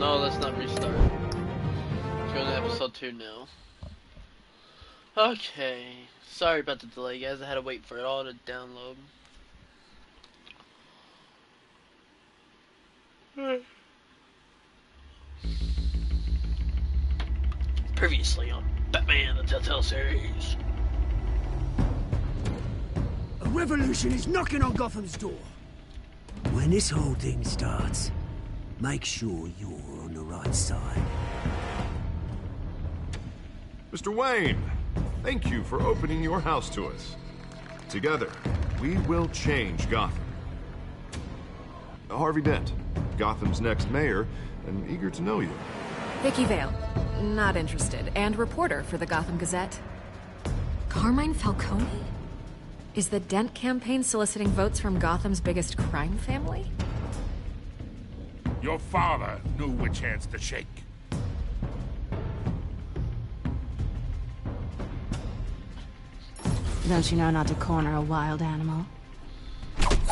No, let's not restart. Let's go to episode 2 now. Okay. Sorry about the delay, guys. I had to wait for it all to download. Previously on Batman, the Telltale series. A revolution is knocking on Gotham's door. When this whole thing starts, make sure you're on the right side. Mr. Wayne, thank you for opening your house to us. Together, we will change Gotham. Harvey Dent, Gotham's next mayor, and eager to know you. Vicky Vale, not interested, and reporter for the Gotham Gazette. Carmine Falcone? Is the Dent campaign soliciting votes from Gotham's biggest crime family? Your father knew which hands to shake. Don't you know not to corner a wild animal?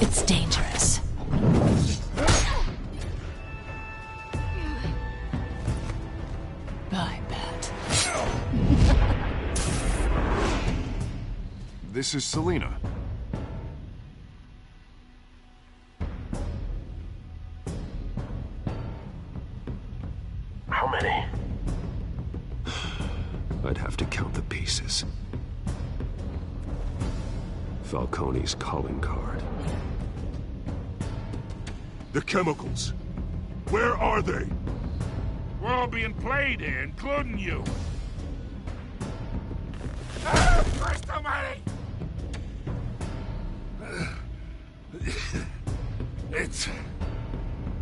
It's dangerous. I bet. This is Selina. How many? I'd have to count the pieces. Falcone's calling card. The chemicals. Where are they? We're all being played here, including you. Ah, Christ almighty! It's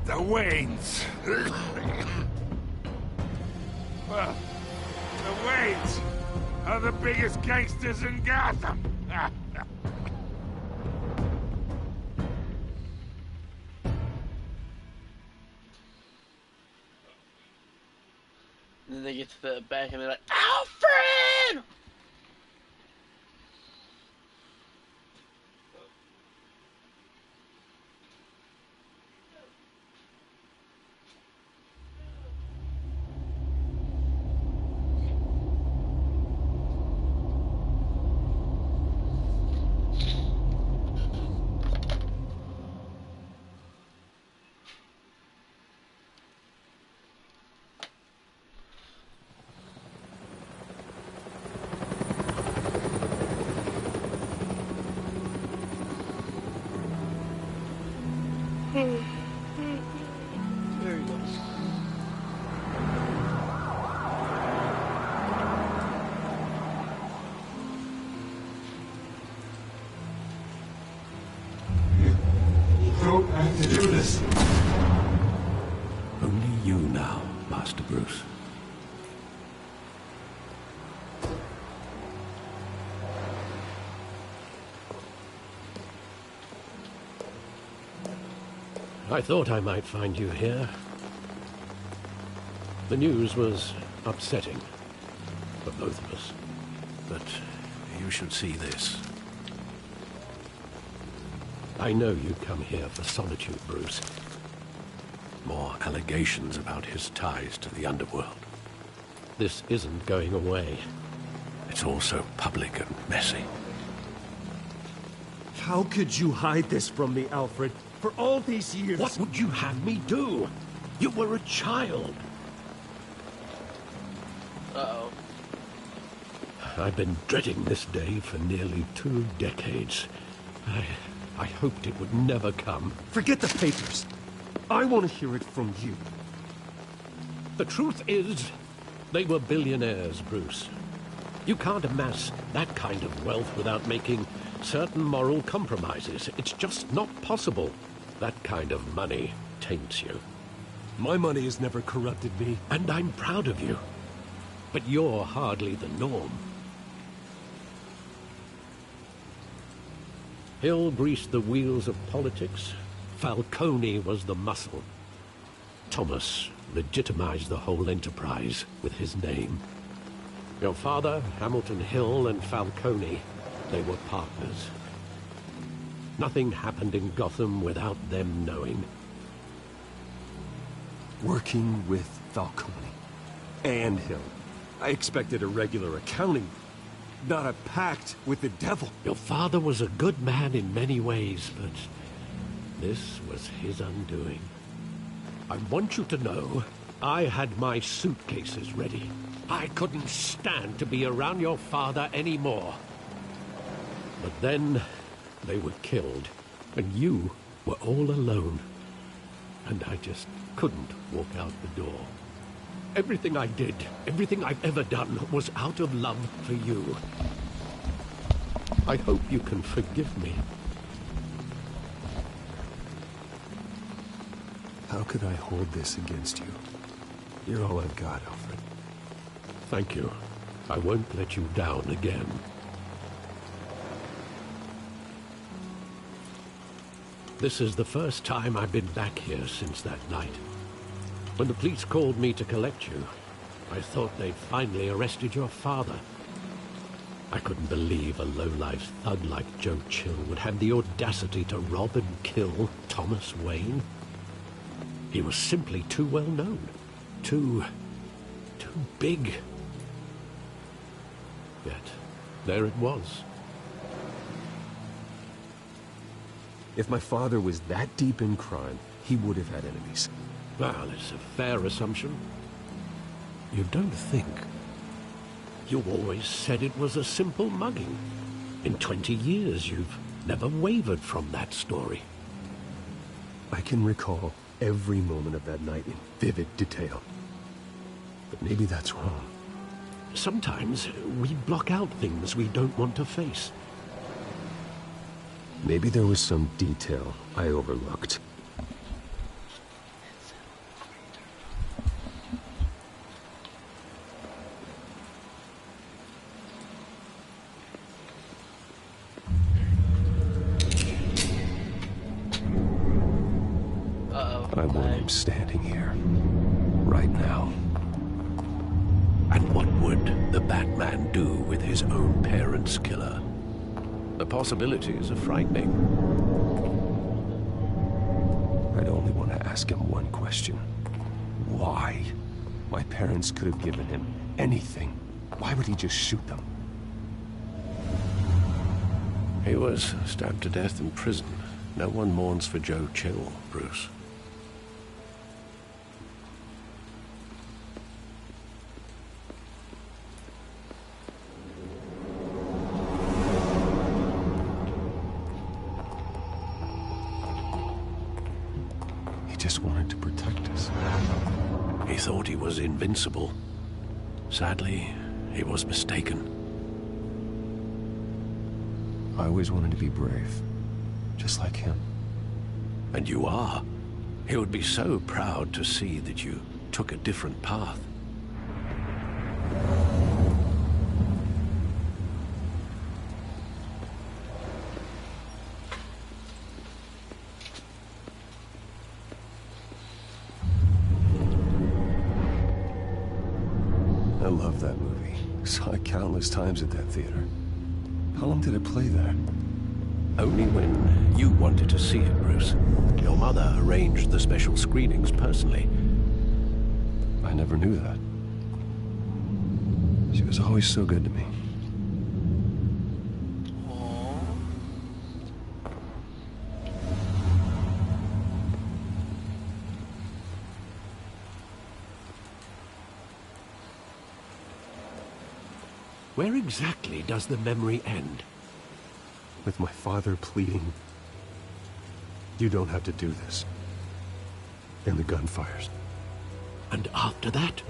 the Waynes. Well, the Waynes are the biggest gangsters in Gotham. And then they get to the back and they're like, Alfred! There he goes. You don't have to do this. Only you now, Master Bruce. I thought I might find you here. The news was upsetting for both of us. But you should see this. I know you come here for solitude, Bruce. More allegations about his ties to the underworld. This isn't going away. It's all so public and messy. How could you hide this from me, Alfred? For all these years... What would you have me do? You were a child. Uh-oh. I've been dreading this day for nearly 2 decades. I hoped it would never come. Forget the papers. I want to hear it from you. The truth is, they were billionaires, Bruce. You can't amass that kind of wealth without making certain moral compromises. It's just not possible. That kind of money taints you. My money has never corrupted me. And I'm proud of you. But you're hardly the norm. Hill greased the wheels of politics. Falcone was the muscle. Thomas legitimized the whole enterprise with his name. Your father, Hamilton Hill, and Falcone, they were partners. Nothing happened in Gotham without them knowing. Working with Falcone. And him. I expected a regular accounting, not a pact with the devil. Your father was a good man in many ways, but this was his undoing. I want you to know, I had my suitcases ready. I couldn't stand to be around your father anymore. But then, they were killed, and you were all alone. And I just couldn't walk out the door. Everything I did, everything I've ever done, was out of love for you. I hope you can forgive me. How could I hold this against you? You're all I've got, Alfred. Thank you. I won't let you down again. This is the first time I've been back here since that night. When the police called me to collect you, I thought they'd finally arrested your father. I couldn't believe a low-life thug like Joe Chill would have the audacity to rob and kill Thomas Wayne. He was simply too well known. Too big. Yet, there it was. If my father was that deep in crime, he would have had enemies. Well, it's a fair assumption. You don't think. You always said it was a simple mugging. In 20 years, you've never wavered from that story. I can recall every moment of that night in vivid detail. But maybe that's wrong. Sometimes we block out things we don't want to face. Maybe there was some detail I overlooked. I want him standing here, right now. And what would the Batman do with his own parents' killer? The possibilities are frightening. I'd only want to ask him one question. Why? My parents could have given him anything. Why would he just shoot them? He was stabbed to death in prison. No one mourns for Joe Chill, Bruce. Just wanted to protect us. He thought he was invincible. Sadly, he was mistaken. I always wanted to be brave, just like him. And you are. He would be so proud to see that you took a different path. I love that movie. Saw it countless times at that theater. How long did it play there? Only when you wanted to see it, Bruce. Your mother arranged the special screenings personally. I never knew that. She was always so good to me. Where exactly does the memory end? With my father pleading, "You don't have to do this." And the gun fires. And after that?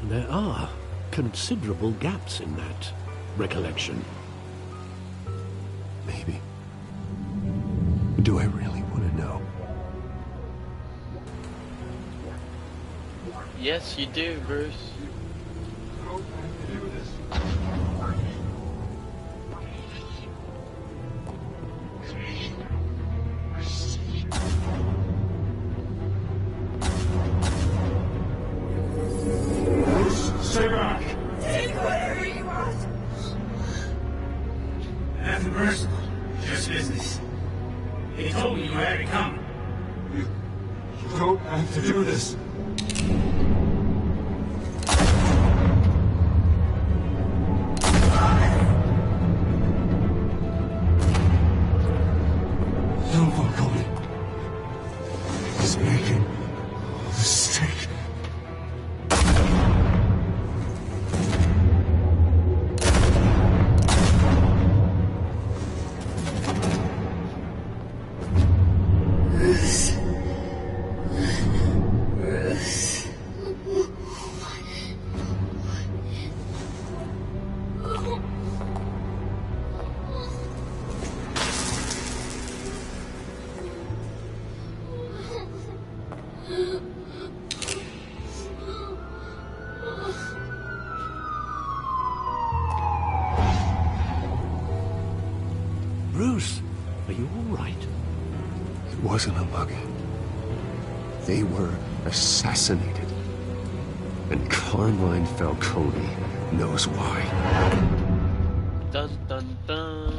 There are considerable gaps in that recollection. Maybe. Do I really want to know? Yes, you do, Bruce. Stay back! Take whatever you want. Nothing personal, just business. They told me you had to come. You don't have to do this. No, Falcone. He's making a mistake. Bruce, are you all right? It wasn't a bug. They were assassinated. And Carmine Falcone knows why. Dun dun dun.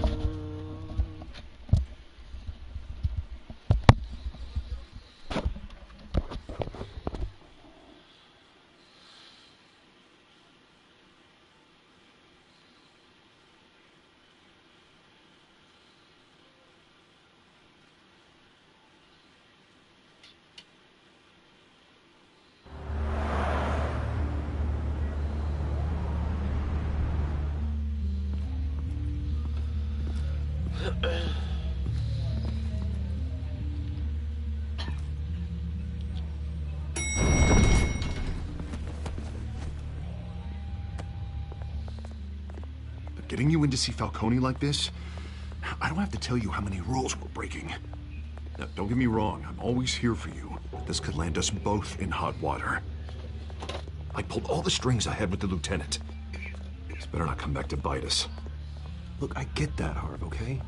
Getting you in to see Falcone like this? I don't have to tell you how many rules we're breaking. Now, don't get me wrong, I'm always here for you, but this could land us both in hot water. I pulled all the strings I had with the lieutenant. This better not come back to bite us. Look, I get that, Harv, okay?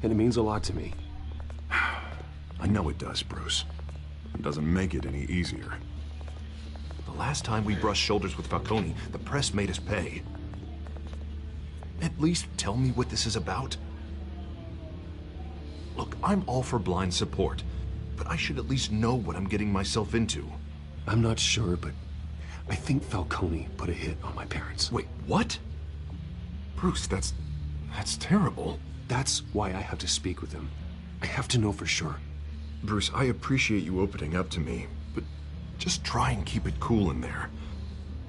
And it means a lot to me. I know it does, Bruce. It doesn't make it any easier. The last time we brushed shoulders with Falcone, the press made us pay. At least tell me what this is about. Look, I'm all for blind support, but I should at least know what I'm getting myself into. I'm not sure, but I think Falcone put a hit on my parents. Wait, what? Bruce, that's terrible. That's why I have to speak with him. I have to know for sure. Bruce, I appreciate you opening up to me, but just try and keep it cool in there.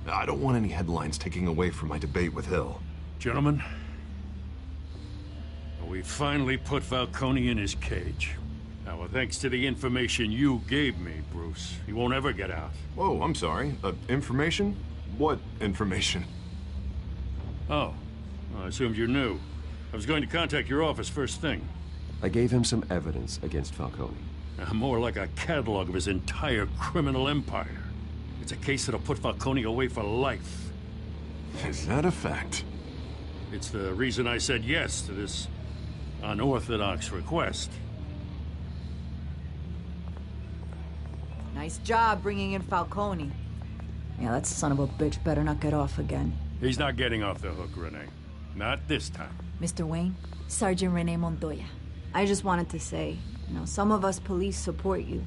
I don't want any headlines taking away from my debate with Hill. Gentlemen, we finally put Falcone in his cage. Now, well, thanks to the information you gave me, Bruce, he won't ever get out. Whoa, I'm sorry. Information? What information? Oh, well, I assumed you knew. I was going to contact your office first thing. I gave him some evidence against Falcone. More like a catalog of his entire criminal empire. It's a case that'll put Falcone away for life. Is that a fact? It's the reason I said yes to this unorthodox request. Nice job bringing in Falcone. Yeah, that son of a bitch better not get off again. He's not getting off the hook, Renee. Not this time. Mr. Wayne, Sergeant Renee Montoya. I just wanted to say, some of us police support you,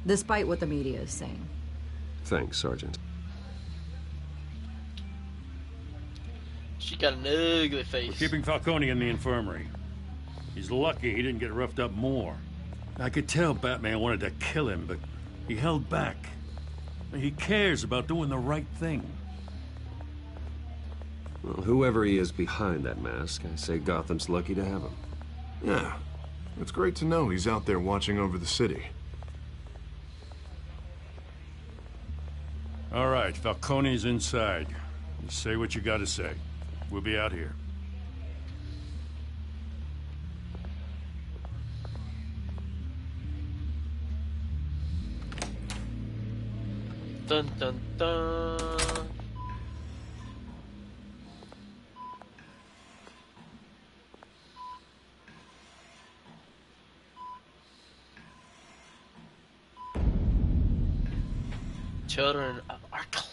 despite what the media is saying. Thanks, Sergeant. She got an ugly face. We're keeping Falcone in the infirmary. He's lucky he didn't get roughed up more. I could tell Batman wanted to kill him, but he held back. He cares about doing the right thing. Well, whoever he is behind that mask, I say Gotham's lucky to have him. Yeah, it's great to know he's out there watching over the city. All right, Falcone's inside. You say what you gotta say. We'll be out here. Dun dun dun. Children of Arkham.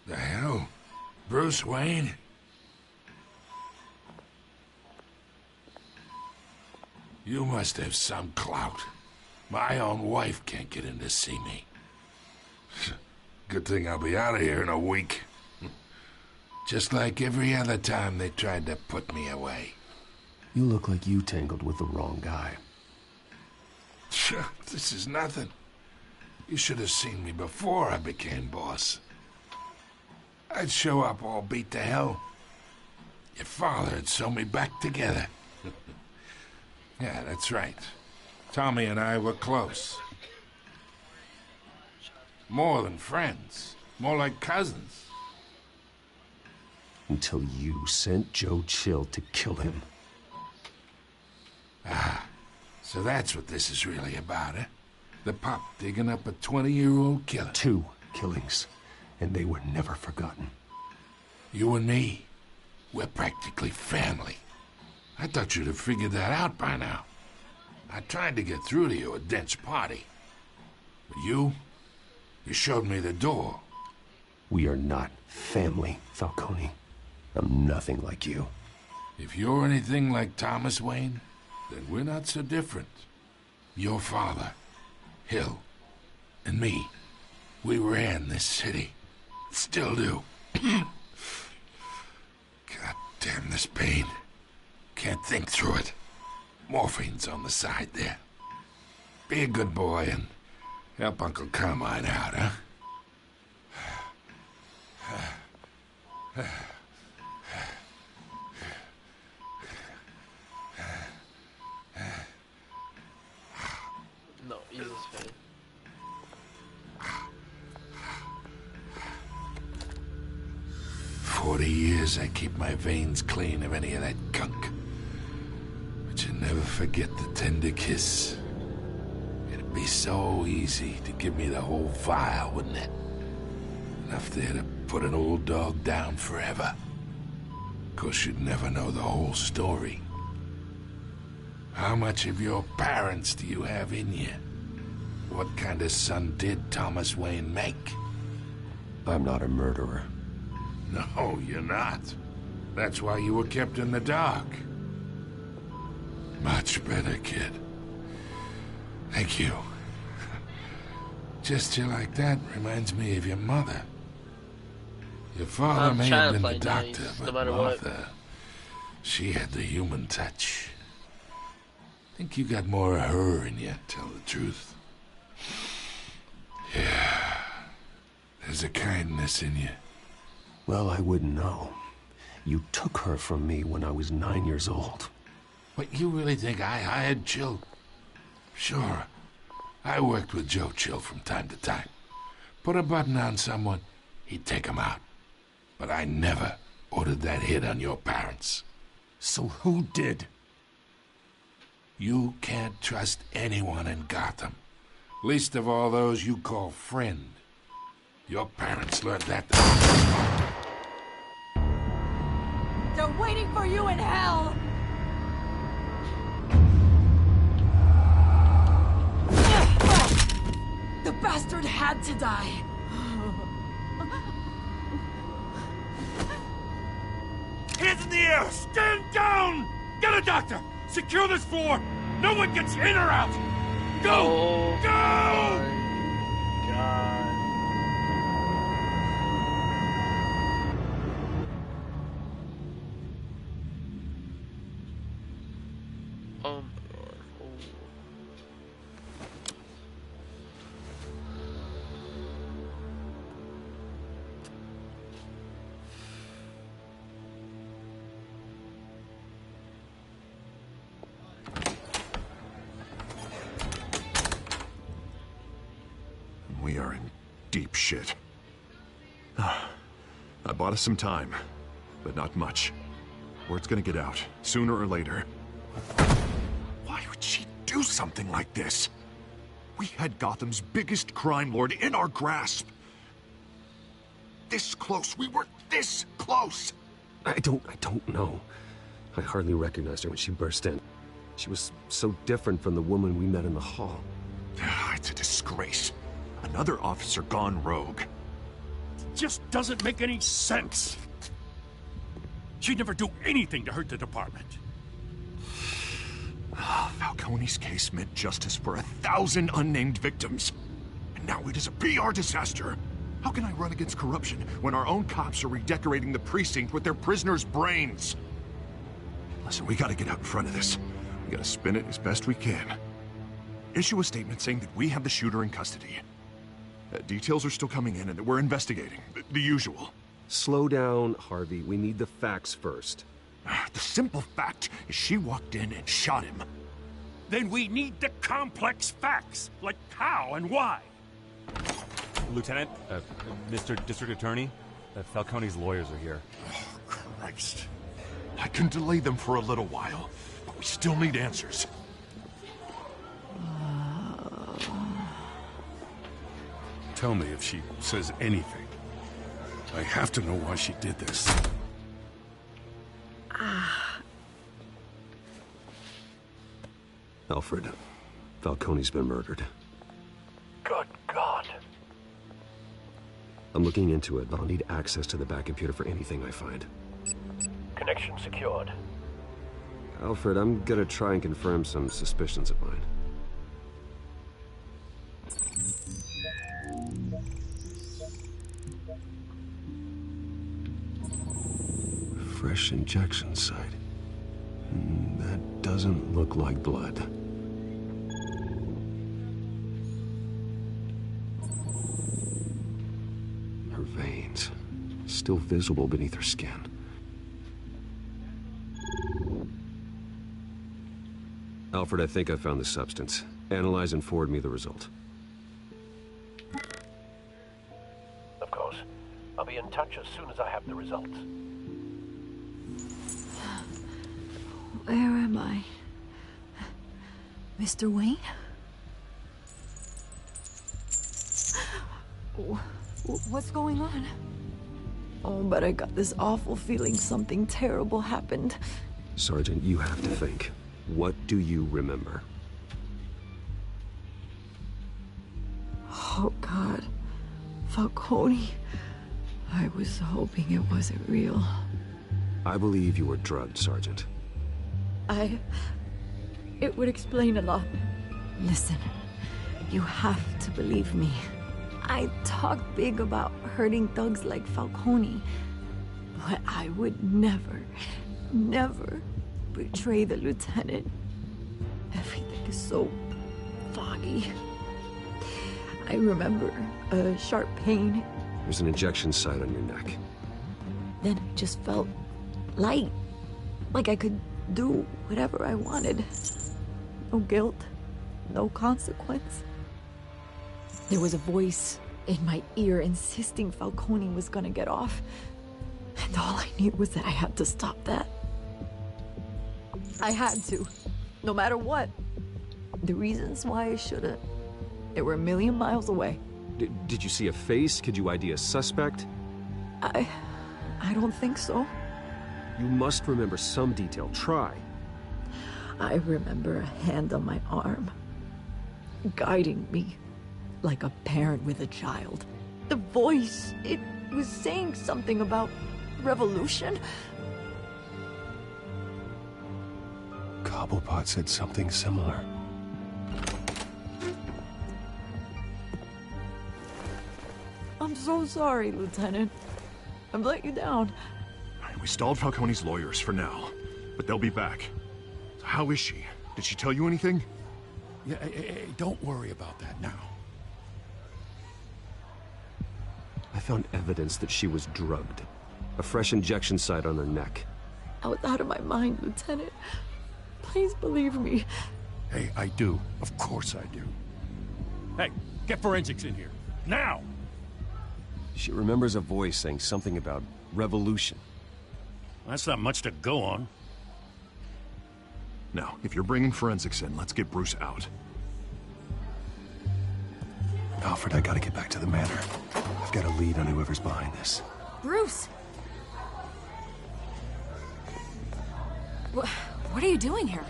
The hell? Bruce Wayne? You must have some clout. My own wife can't get in to see me. Good thing I'll be out of here in a week. Just like every other time they tried to put me away. You look like you tangled with the wrong guy. This is nothing. You should have seen me before I became boss. I'd show up all beat to hell. Your father had sewn me back together. Yeah, that's right. Tommy and I were close. More than friends. More like cousins. Until you sent Joe Chill to kill him. Ah, so that's what this is really about, eh? The pup digging up a 20-year-old killer. 2 killings, and they were never forgotten. You and me, we're practically family. I thought you'd have figured that out by now. I tried to get through to you at Dent's party. But you showed me the door. We are not family, Falcone. I'm nothing like you. If you're anything like Thomas Wayne, then we're not so different. Your father, Hill, and me, we ran this city. Still do. God damn this pain. Can't think through it. Morphine's on the side there. Be a good boy and help Uncle Carmine out, huh? No, use this fan. $40 I keep my veins clean of any of that gunk. But you never forget the tender kiss. It'd be so easy to give me the whole vial, wouldn't it? Enough there to put an old dog down forever. Of course, you'd never know the whole story. How much of your parents do you have in you? What kind of son did Thomas Wayne make? I'm not a murderer. No, you're not. That's why you were kept in the dark. Much better, kid. Thank you. Gesture like that reminds me of your mother. Your father may have been the doctor, but Martha, she had the human touch. Think you got more of her in you, tell the truth. Yeah, there's a kindness in you. Well, I wouldn't know. You took her from me when I was 9 years old. What, you really think I hired Chill? Sure. I worked with Joe Chill from time to time. Put a button on someone, he'd take him out. But I never ordered that hit on your parents. So who did? You can't trust anyone in Gotham. Least of all those you call friend. Your parents learned that. They're waiting for you in hell! The bastard had to die. Hands in the air! Stand down! Get a doctor! Secure this floor! No one gets in or out! Go! Oh, Go! my God. Oh my God. Oh. We are in deep shit. I bought us some time, but not much. Word's gonna get out, sooner or later. Why would she do something like this? We had Gotham's biggest crime lord in our grasp. This close, we were this close! I don't know. I hardly recognized her when she burst in. She was so different from the woman we met in the hall. It's a disgrace. Another officer gone rogue. Just doesn't make any sense. She'd never do anything to hurt the department. Falcone's case meant justice for 1,000 unnamed victims. And now it is a PR disaster. How can I run against corruption when our own cops are redecorating the precinct with their prisoners' brains? Listen, we gotta get out in front of this. We gotta spin it as best we can. Issue a statement saying that we have the shooter in custody. Details are still coming in and that we're investigating. The usual. Slow down, Harvey. We need the facts first. The simple fact is she walked in and shot him. Then we need the complex facts, like how and why. Lieutenant, Mr. District Attorney, Falcone's lawyers are here. Oh, Christ. I can delay them for a little while, but we still need answers. Tell me if she says anything. I have to know why she did this. Alfred, Falcone's been murdered. Good God. I'm looking into it, but I'll need access to the back computer for anything I find. Connection secured. Alfred, I'm gonna try and confirm some suspicions of mine. Fresh injection site. That doesn't look like blood. Her veins, still visible beneath her skin. Alfred, I think I found the substance. Analyze and forward me the result. Of course. I'll be in touch as soon as I have the results. Where am I? Mr. Wayne? What's going on? Oh, but I got this awful feeling something terrible happened. Sergeant, you have to think. What do you remember? Oh, God. Falcone. I was hoping it wasn't real. I believe you were drugged, Sergeant. It would explain a lot. Listen, you have to believe me. I talk big about hurting thugs like Falcone, but I would never betray the lieutenant. Everything is so foggy. I remember a sharp pain. There's an injection site on your neck. Then I just felt light, like I could do whatever I wanted. No guilt, no consequence. There was a voice in my ear insisting Falcone was gonna get off. And all I knew was that I had to stop that. I had to, no matter what. The reasons why I shouldn't, they were a million miles away. Did you see a face? Could you ID a suspect? I don't think so. You must remember some detail. Try. I remember a hand on my arm, guiding me like a parent with a child. The voice, it was saying something about revolution. Cobblepot said something similar. I'm so sorry, Lieutenant. I've let you down. We stalled Falcone's lawyers for now, but they'll be back. So how is she? Did she tell you anything? Yeah, hey, don't worry about that now. I found evidence that she was drugged. A fresh injection site on her neck. I was out of my mind, Lieutenant. Please believe me. Hey, I do. Of course I do. Hey, get forensics in here. Now! She remembers a voice saying something about revolution. That's not much to go on. Now, if you're bringing forensics in, let's get Bruce out. Alfred, I gotta get back to the manor. I've got a lead on whoever's behind this. Bruce! What are you doing here?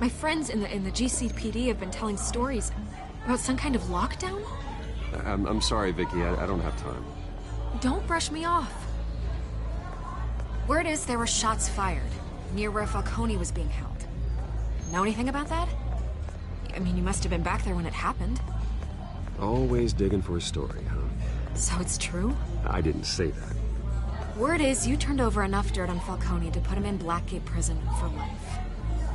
My friends in the GCPD have been telling stories about some kind of lockdown? I'm sorry, Vicky. I don't have time. Don't brush me off. Word is there were shots fired near where Falcone was being held. Know anything about that? I mean, you must have been back there when it happened. Always digging for a story, huh? So it's true? I didn't say that. Word is you turned over enough dirt on Falcone to put him in Blackgate Prison for life.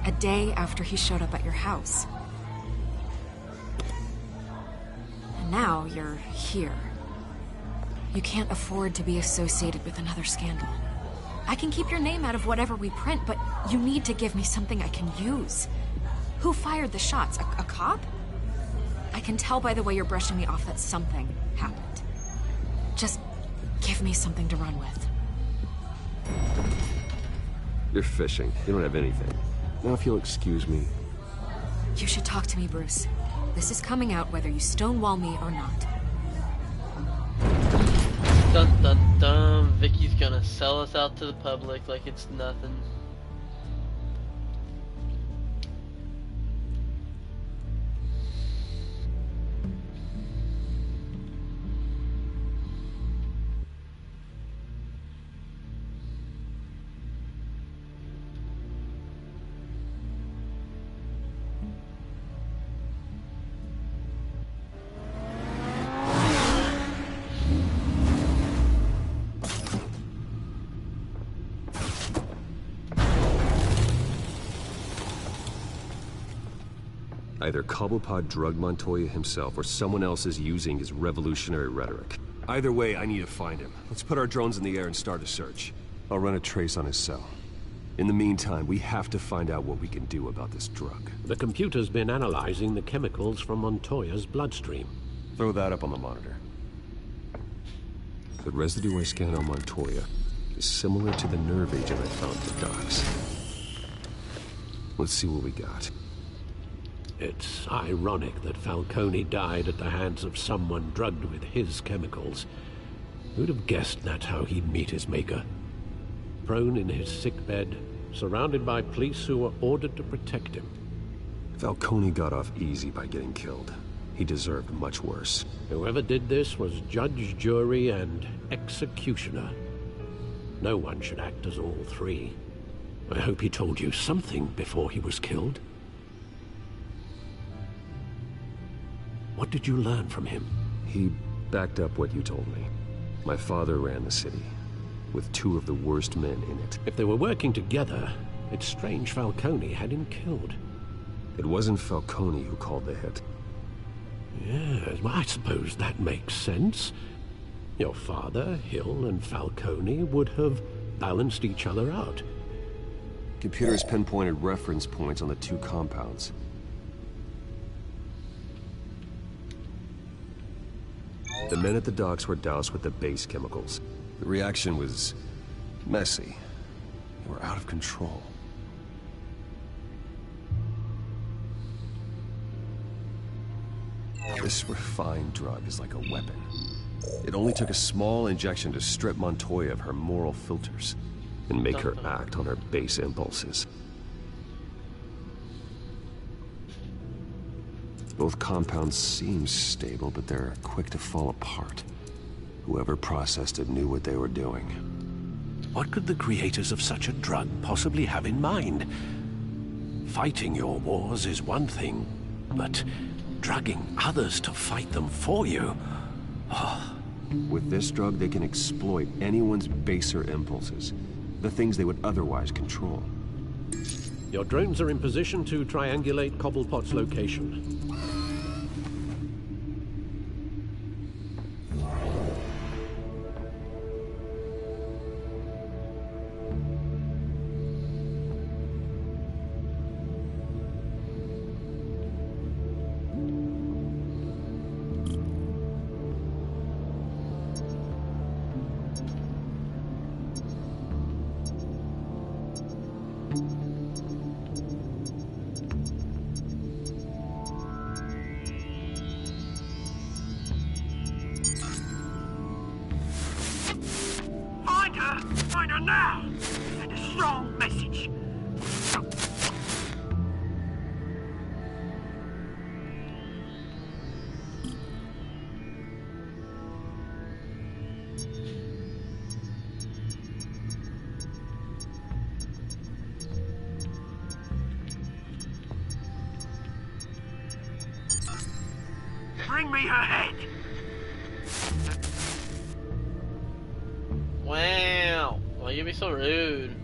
A day after he showed up at your house. And now you're here. You can't afford to be associated with another scandal. I can keep your name out of whatever we print, but you need to give me something I can use. Who fired the shots? A cop? I can tell by the way you're brushing me off that something happened. Just give me something to run with. You're fishing. You don't have anything. Now if you'll excuse me. You should talk to me, Bruce. This is coming out whether you stonewall me or not. Dun dun dun. Vicky's gonna sell us out to the public like it's nothing. Either Cobblepot drugged Montoya himself or someone else is using his revolutionary rhetoric. Either way, I need to find him. Let's put our drones in the air and start a search. I'll run a trace on his cell. In the meantime, we have to find out what we can do about this drug. The computer's been analyzing the chemicals from Montoya's bloodstream. Throw that up on the monitor. The residue I scanned on Montoya is similar to the nerve agent I found at the docks. Let's see what we got. It's ironic that Falcone died at the hands of someone drugged with his chemicals. Who'd have guessed that's how he'd meet his maker? Prone in his sickbed, surrounded by police who were ordered to protect him. Falcone got off easy by getting killed. He deserved much worse. Whoever did this was judge, jury, and executioner. No one should act as all three. I hope he told you something before he was killed. What did you learn from him? He backed up what you told me. My father ran the city, with two of the worst men in it. If they were working together, it's strange Falcone had him killed. It wasn't Falcone who called the hit. Yes, well, I suppose that makes sense. Your father, Hill, and Falcone would have balanced each other out. Computers pinpointed reference points on the two compounds. The men at the docks were doused with the base chemicals. The reaction was messy. They were out of control. This refined drug is like a weapon. It only took a small injection to strip Montoya of her moral filters and make her act on her base impulses. Both compounds seem stable, but they're quick to fall apart. Whoever processed it knew what they were doing. What could the creators of such a drug possibly have in mind? Fighting your wars is one thing, but drugging others to fight them for you? Oh. With this drug, they can exploit anyone's baser impulses, the things they would otherwise control. Your drones are in position to triangulate Cobblepot's location. bring me her head! Wow. Why you be so rude?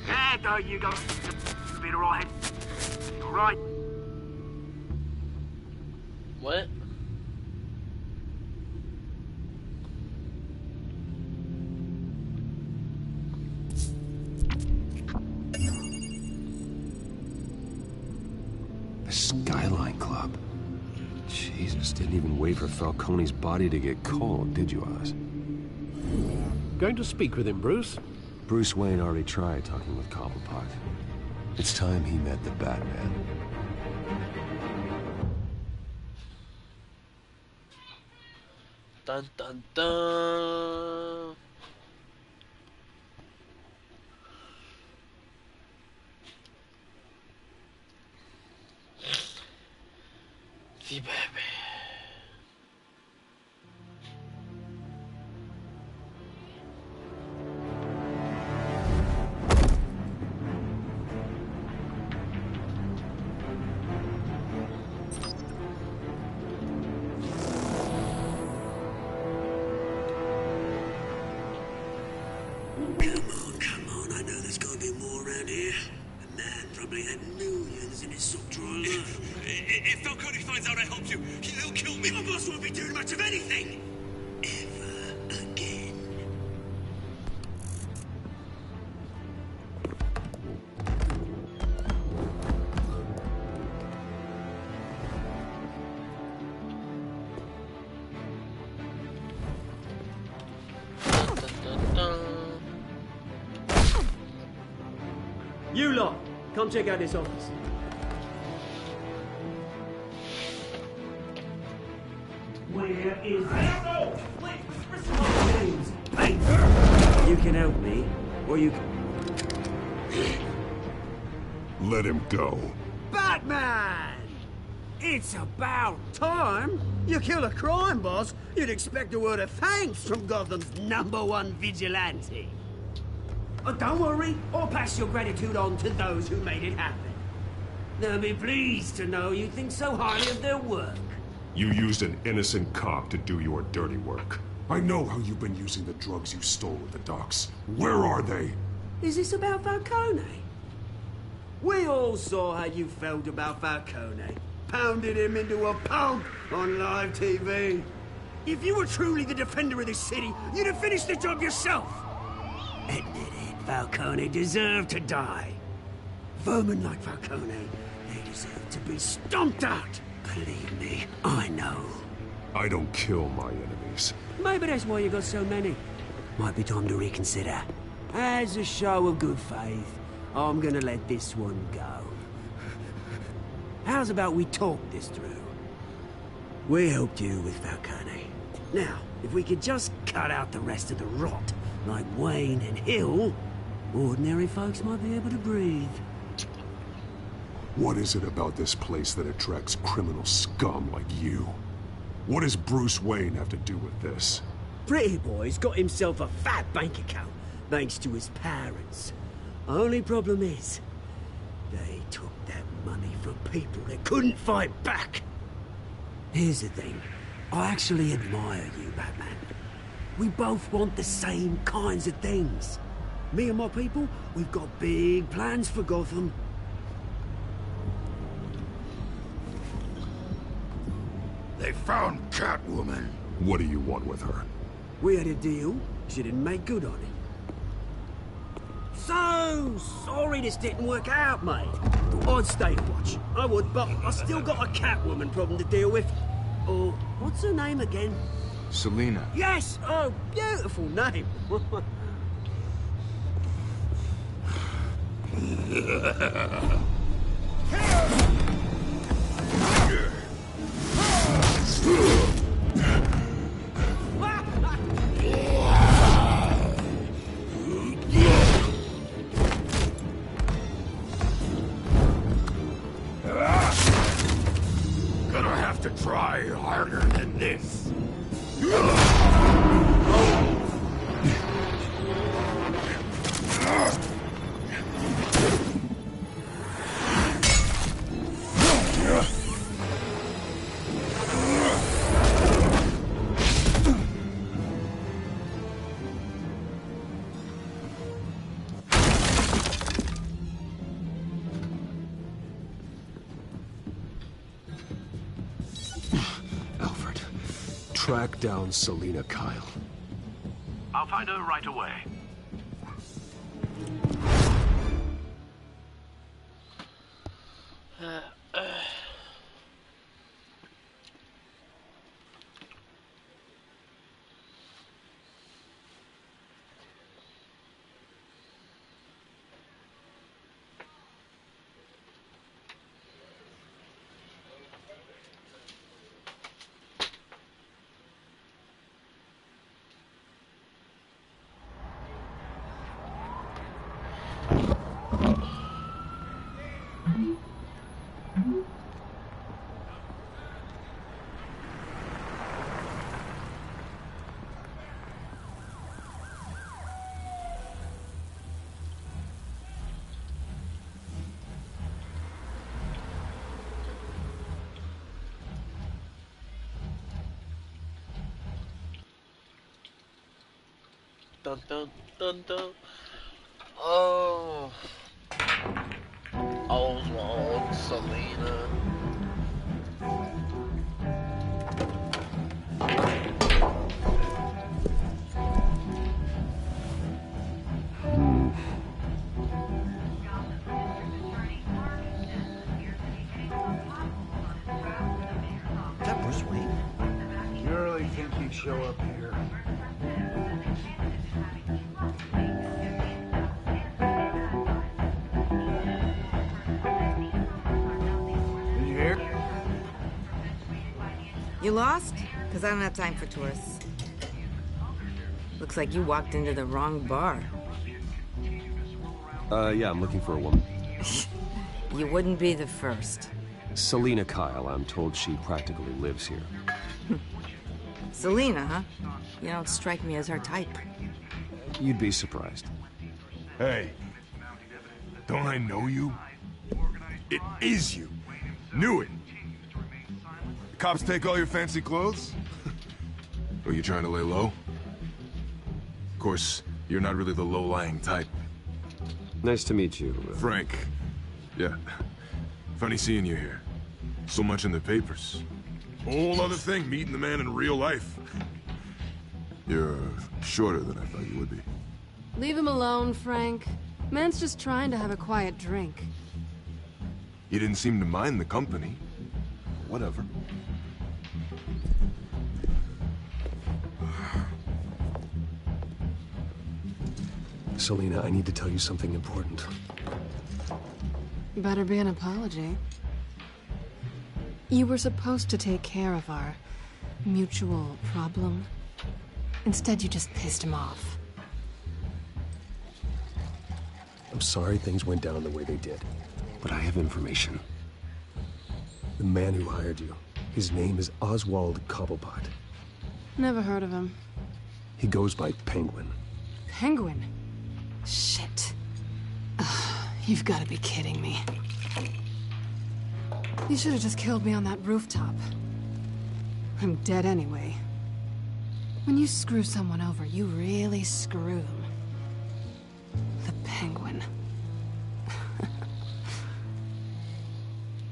There, though, you go. Been alright. Alright. What? The Skyline Club. Jesus, didn't even wait for Falcone's body to get cold, did you, Oz? Going to speak with him, Bruce? Bruce Wayne already tried talking with Cobblepot. It's time he met the Batman. Dun dun dun. The baby. Come on, I know there's gotta be more around here. The man probably had millions in his sock drawer. If Falcone finds out I helped you, he'll kill me. My boss won't be doing much of anything. Ever again. Dun dun dun. You lot, come check out this office. Where is I don't know! James, hey, you can help me, or you can... Let him go. Batman! It's about time. You kill a crime boss, you'd expect a word of thanks from Gotham's #1 vigilante. Oh, don't worry, I'll pass your gratitude on to those who made it happen. They'll be pleased to know you think so highly of their work. You used an innocent cop to do your dirty work. I know how you've been using the drugs you stole at the docks. Where are they? Is this about Falcone? We all saw how you felt about Falcone. Pounded him into a pulp on live TV. If you were truly the defender of this city, you'd have finished the job yourself. Admit it, Falcone deserved to die. Vermin like Falcone, they deserve to be stomped out. Believe me, I know. I don't kill my enemies. Maybe that's why you got so many. Might be time to reconsider. As a show of good faith, I'm gonna let this one go. How's about we talk this through? We helped you with Falcone. Now, if we could just cut out the rest of the rot, like Wayne and Hill, ordinary folks might be able to breathe. What is it about this place that attracts criminal scum like you? What does Bruce Wayne have to do with this? Pretty Boy's got himself a fat bank account, thanks to his parents. Only problem is, they took that money from people that couldn't fight back. Here's the thing. I actually admire you, Batman. We both want the same kinds of things. Me and my people, we've got big plans for Gotham. They found Catwoman. What do you want with her? We had a deal. She didn't make good on it. So sorry this didn't work out, mate. I'd stay to watch. I would, but I still got a Catwoman problem to deal with. Oh, what's her name again? Selina. Yes! Oh, beautiful name. track down Selina Kyle. I'll find her right away. Dun dun dun dun. Oh. Oswald, Selena. Is that Bruce Wayne? You really think he'd show up here? Did you hear? You lost? Because I don't have time for tourists. Looks like you walked into the wrong bar. Yeah, I'm looking for a woman. You wouldn't be the first. Selina Kyle, I'm told she practically lives here. Selena, huh? You don't strike me as her type. You'd be surprised. Hey, don't I know you? It is you. Knew it. The cops take all your fancy clothes? Are you trying to lay low? Of course, you're not really the low-lying type. Nice to meet you. Frank. Yeah. Funny seeing you here. So much in the papers. Whole other thing, meeting the man in real life. You're shorter than I thought you would be. Leave him alone, Frank. Man's just trying to have a quiet drink. You didn't seem to mind the company. Whatever. Selina, I need to tell you something important. Better be an apology. You were supposed to take care of our mutual problem. Instead, you just pissed him off. I'm sorry things went down the way they did, but I have information. The man who hired you, his name is Oswald Cobblepot. Never heard of him. He goes by Penguin. Penguin? Shit. Ugh, you've got to be kidding me. You should have just killed me on that rooftop. I'm dead anyway. When you screw someone over, you really screw them. The Penguin.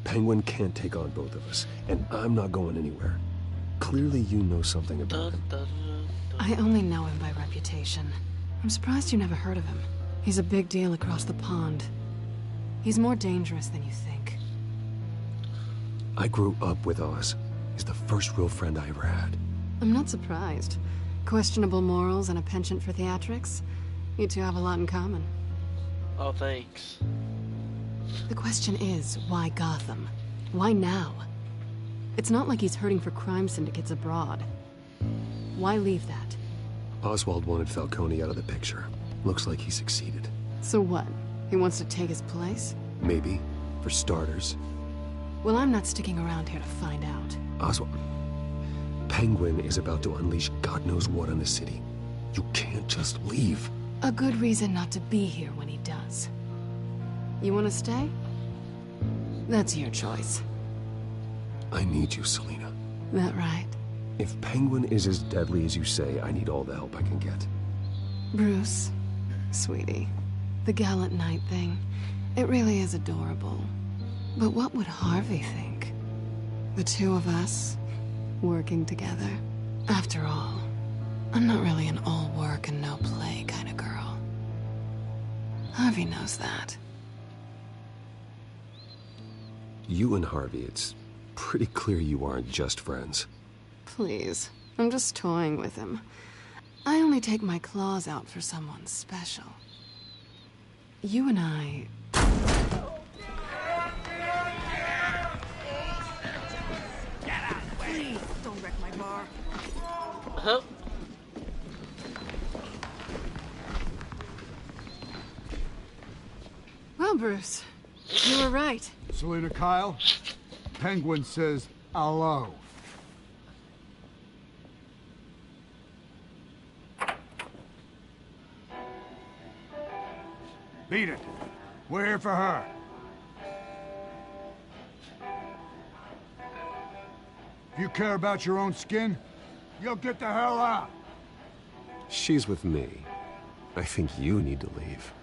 Penguin can't take on both of us, and I'm not going anywhere. Clearly you know something about him. I only know him by reputation. I'm surprised you never heard of him. He's a big deal across the pond. He's more dangerous than you think. I grew up with Oz. He's the first real friend I ever had. I'm not surprised. Questionable morals and a penchant for theatrics. You two have a lot in common. Oh, thanks. The question is, why Gotham? Why now? It's not like he's hurting for crime syndicates abroad. Why leave that? Oswald wanted Falcone out of the picture. Looks like he succeeded. So what? He wants to take his place? Maybe. For starters. Well, I'm not sticking around here to find out. Oswald... Penguin is about to unleash God knows what on the city. You can't just leave. A good reason not to be here when he does. You want to stay? That's your choice. I need you, Selina. That right? If Penguin is as deadly as you say, I need all the help I can get. Bruce, sweetie, the gallant knight thing, it really is adorable. But what would Harvey think? The two of us, working together. After all, I'm not really an all work and no play kind of girl. Harvey knows that. You and Harvey, it's pretty clear you aren't just friends. Please, I'm just toying with him. I only take my claws out for someone special. You and I... Please, don't wreck my bar. Huh? Well, Bruce, you were right. Selena Kyle, Penguin says hello. Beat it. We're here for her. If you care about your own skin, you'll get the hell out. She's with me. I think you need to leave.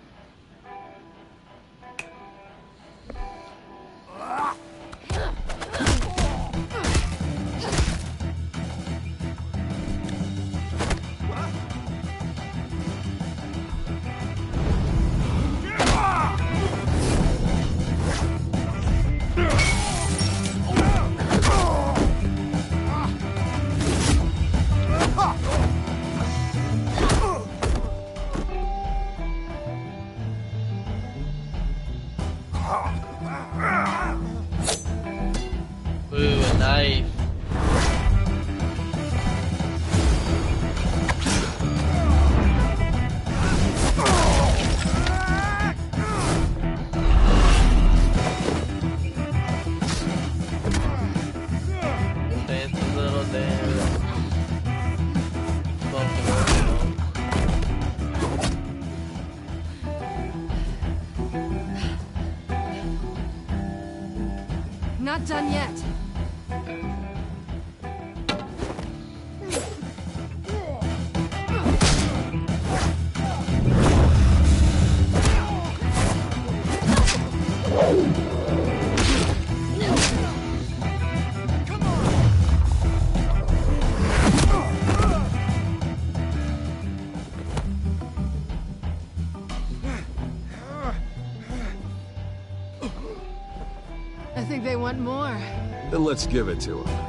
Ooh, a knife. Dance a little dance. Smoke a little smoke. Not done yet. I think they want more. Then let's give it to him.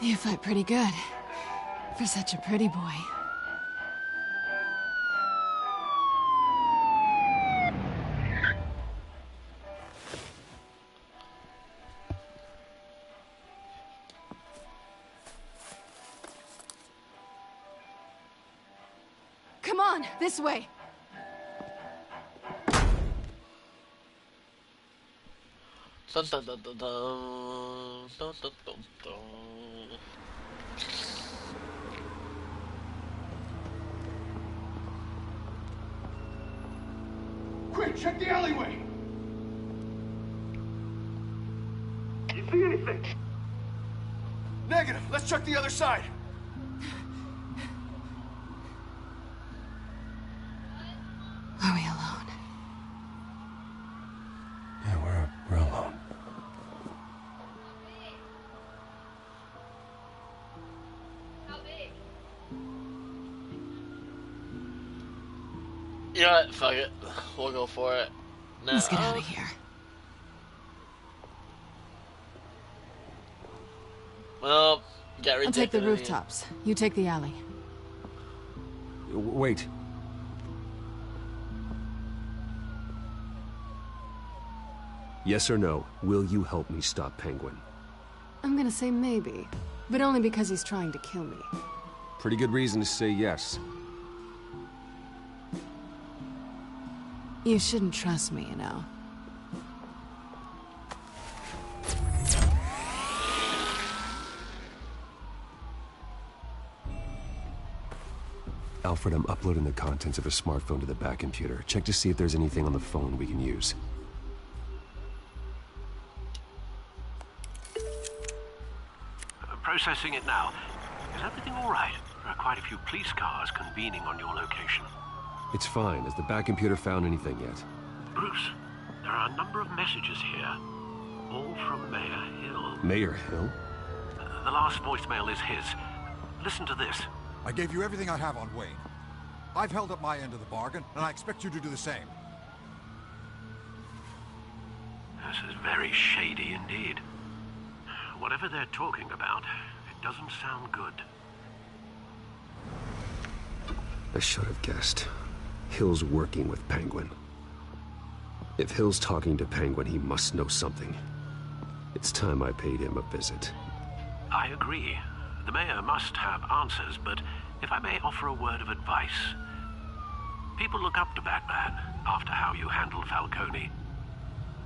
You fight pretty good. For such a pretty boy. Come on, this way. Dun, dun, dun, dun, dun. Dun, dun, dun, dun. Quick, check the alleyway! You see anything? Negative. Let's check the other side. Are we alone? Yeah, we're alone. You know what? Fuck it. We'll go for it. No. Let's get out of here. Well, get I'll ridiculous. take the rooftops. You take the alley. Wait. Yes or no, will you help me stop Penguin? I'm gonna say maybe. But only because he's trying to kill me. Pretty good reason to say yes. You shouldn't trust me, you know. Alfred, I'm uploading the contents of a smartphone to the back computer. Check to see if there's anything on the phone we can use. Processing it now. Is everything all right? There are quite a few police cars convening on your location. It's fine. Has the back computer found anything yet? Bruce, there are a number of messages here. All from Mayor Hill. Mayor Hill? The last voicemail is his. Listen to this. I gave you everything I have on Wayne. I've held up my end of the bargain, and I expect you to do the same. This is very shady indeed. Whatever they're talking about, it doesn't sound good. I should have guessed. Hill's working with Penguin. If Hill's talking to Penguin, he must know something. It's time I paid him a visit. I agree. The mayor must have answers, but if I may offer a word of advice. People look up to Batman after how you handled Falcone.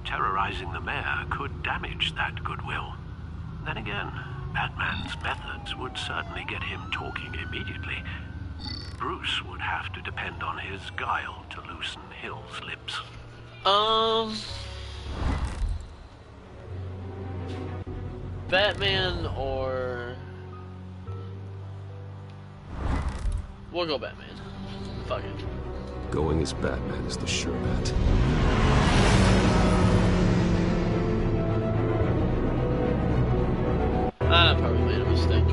Terrorizing the mayor could damage that goodwill. Then again, Batman's methods would certainly get him talking immediately. Bruce would have to depend on his guile to loosen Hill's lips. Batman or... We'll go Batman. Fuck it. Going as Batman is the sure bet. I probably made a mistake.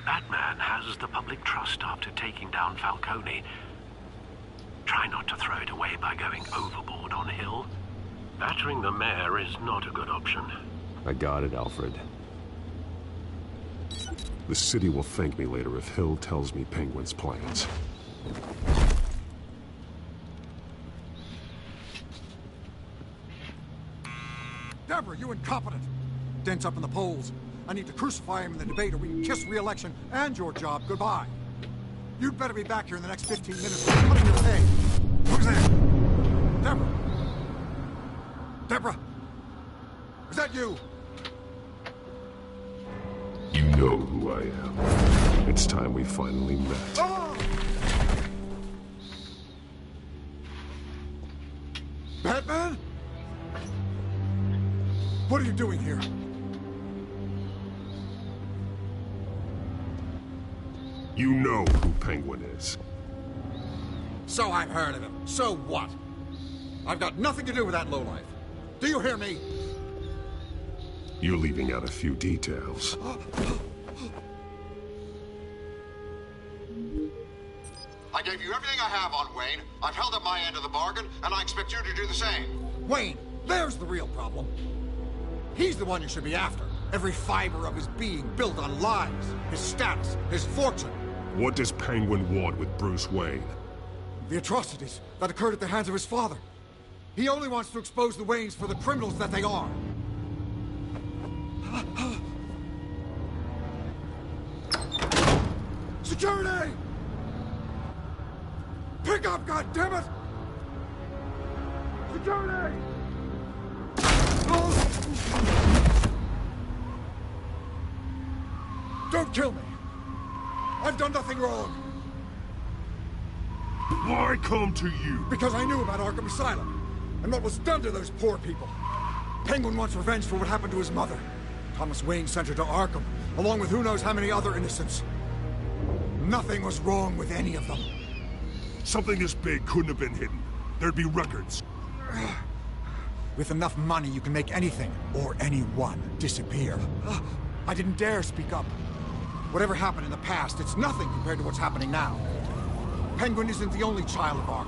Batman has the public trust after taking down Falcone. Try not to throw it away by going overboard on Hill. Battering the mayor is not a good option. I got it, Alfred. The city will thank me later if Hill tells me Penguin's plans. Deborah, you incompetent! Dent's up in the polls. I need to crucify him in the debate or we can kiss re-election and your job goodbye. You'd better be back here in the next 15 minutes or putting your pay. Who's there? Deborah? Deborah? Is that you? You know who I am. It's time we finally met. Oh! Batman? What are you doing here? You know who Penguin is. So I've heard of him. So what? I've got nothing to do with that lowlife. Do you hear me? You're leaving out a few details. I gave you everything I have on Wayne. I've held up my end of the bargain, and I expect you to do the same. Wayne, there's the real problem. He's the one you should be after. Every fiber of his being built on lies, his status, his fortune. What does Penguin want with Bruce Wayne? The atrocities that occurred at the hands of his father. He only wants to expose the Waynes for the criminals that they are. Security! Pick up, goddammit! Security! Don't kill me! I've done nothing wrong! Why come to you? Because I knew about Arkham Asylum, and what was done to those poor people. Penguin wants revenge for what happened to his mother. Thomas Wayne sent her to Arkham, along with who knows how many other innocents. Nothing was wrong with any of them. Something this big couldn't have been hidden. There'd be records. With enough money, you can make anything, or anyone, disappear. I didn't dare speak up. Whatever happened in the past, it's nothing compared to what's happening now. Penguin isn't the only child of Arkham.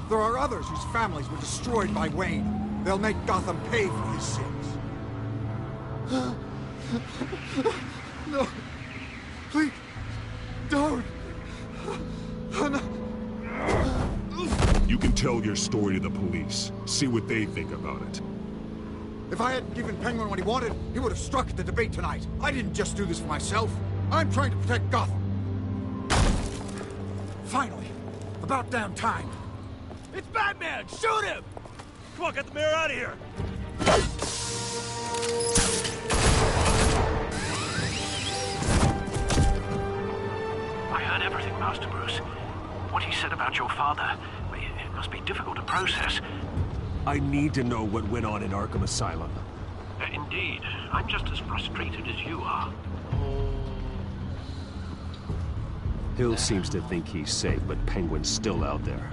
There are others whose families were destroyed by Wayne. They'll make Gotham pay for his sins. No. Please. Don't. You can tell your story to the police. See what they think about it. If I hadn't given Penguin what he wanted, he would have struck at the debate tonight. I didn't just do this for myself. I'm trying to protect Gotham. Finally. About damn time. It's Batman! Shoot him! Come on, get the mayor out of here! I heard everything, Master Bruce. What he said about your father, it must be difficult to process. I need to know what went on in Arkham Asylum. Indeed. I'm just as frustrated as you are. Hill seems to think he's safe, but Penguin's still out there.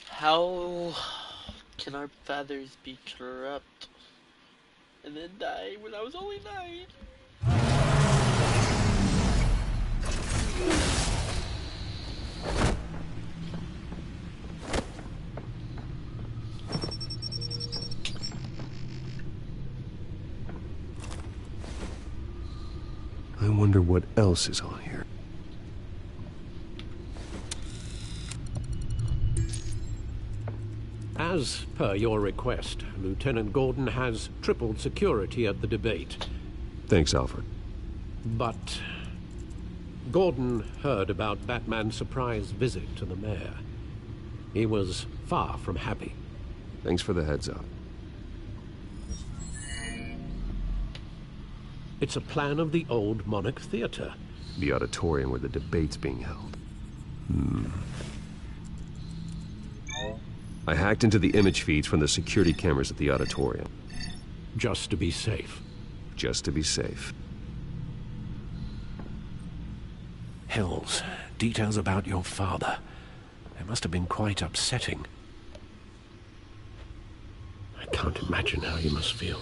How can our fathers be corrupt and then die when I was only 9? I wonder what else is on here. As per your request, Lieutenant Gordon has tripled security at the debate. Thanks, Alfred. But Gordon heard about Batman's surprise visit to the mayor. He was far from happy. Thanks for the heads up. It's a plan of the old Monarch Theater. The auditorium where the debate's being held. I hacked into the image feeds from the security cameras at the auditorium. Just to be safe. Just to be safe. Hills, details about your father. It must have been quite upsetting. I can't imagine how you must feel.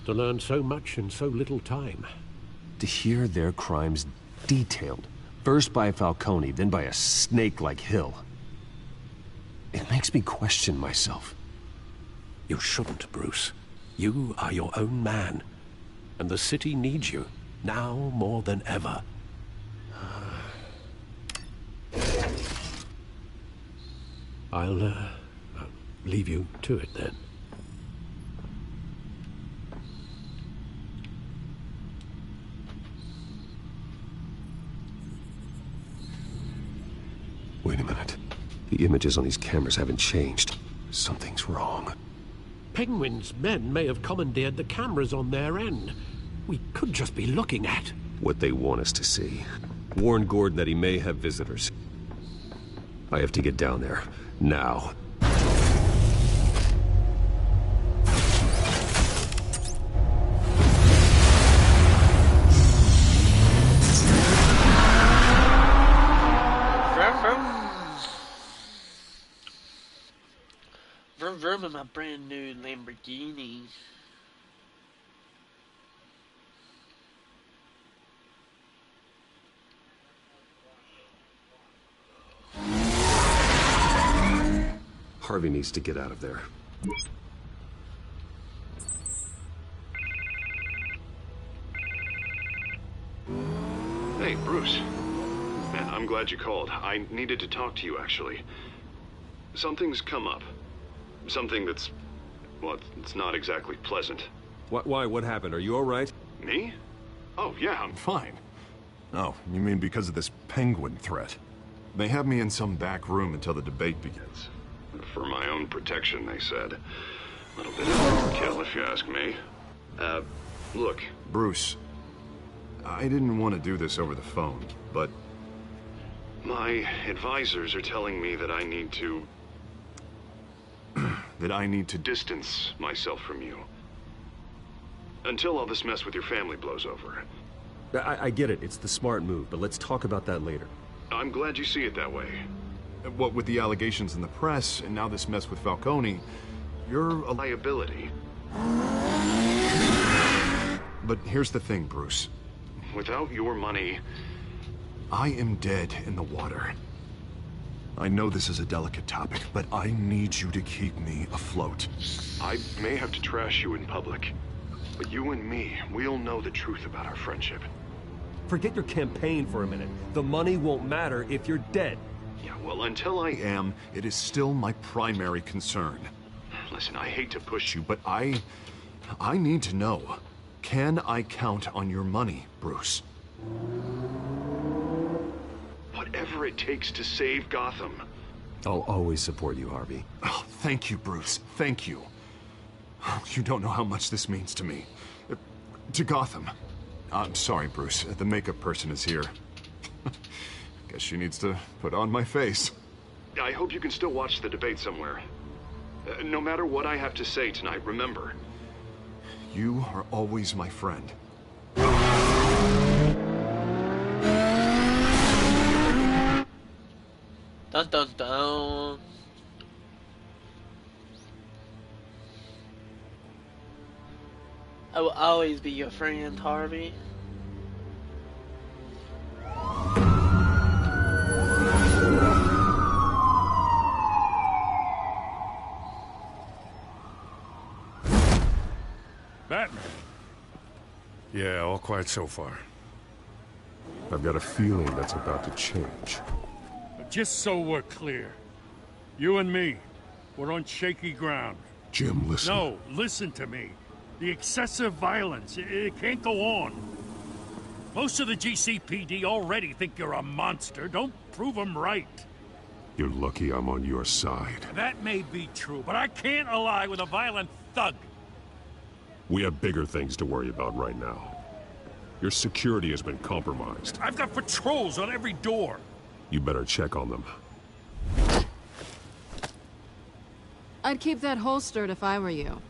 To learn so much in so little time. To hear their crimes detailed. First by Falcone, then by a snake like Hill. It makes me question myself. You shouldn't, Bruce. You are your own man. And the city needs you, now more than ever. I'll leave you to it then. Wait a minute. The images on these cameras haven't changed. Something's wrong. Penguin's men may have commandeered the cameras on their end. We could just be looking at what they want us to see. Warn Gordon that he may have visitors. I have to get down there. Now. Vroom in my brand new Lamborghini. Harvey needs to get out of there. Hey, Bruce. Man, I'm glad you called. I needed to talk to you, actually. Something's come up. Something that's... well, it's not exactly pleasant. Why? What happened? Are you all right? Me? Oh, yeah, I'm fine. Oh, you mean because of this Penguin threat? They have me in some back room until the debate begins. For my own protection, they said. A little bit of overkill, if you ask me. Look, Bruce, I didn't want to do this over the phone, but my advisors are telling me that I need to... that I need to distance myself from you. Until all this mess with your family blows over. I get it. It's the smart move, but let's talk about that later. I'm glad you see it that way. What with the allegations in the press, and now this mess with Falcone, you're a liability. But here's the thing, Bruce. Without your money, I am dead in the water. I know this is a delicate topic, but I need you to keep me afloat. I may have to trash you in public, but you and me, we'll know the truth about our friendship. Forget your campaign for a minute. The money won't matter if you're dead. Yeah, well, until I am, it is still my primary concern. Listen, I hate to push you, but I need to know. Can I count on your money, Bruce? Whatever it takes to save Gotham. I'll always support you, Harvey. Oh, thank you, Bruce. Thank you. You don't know how much this means to me. To Gotham. I'm sorry, Bruce. The makeup person is here. Guess she needs to put on my face. I hope you can still watch the debate somewhere. No matter what I have to say tonight, remember, you are always my friend. Dun dun dun. I will always be your friend, Harvey. Batman. Yeah, all quiet so far. I've got a feeling that's about to change. But just so we're clear, you and me, we're on shaky ground. Jim, listen. No, listen to me. The excessive violence, it can't go on. Most of the GCPD already think you're a monster. Don't prove them right. You're lucky I'm on your side. That may be true, but I can't ally with a violent thug. We have bigger things to worry about right now. Your security has been compromised. I've got patrols on every door. You better check on them. I'd keep that holstered if I were you.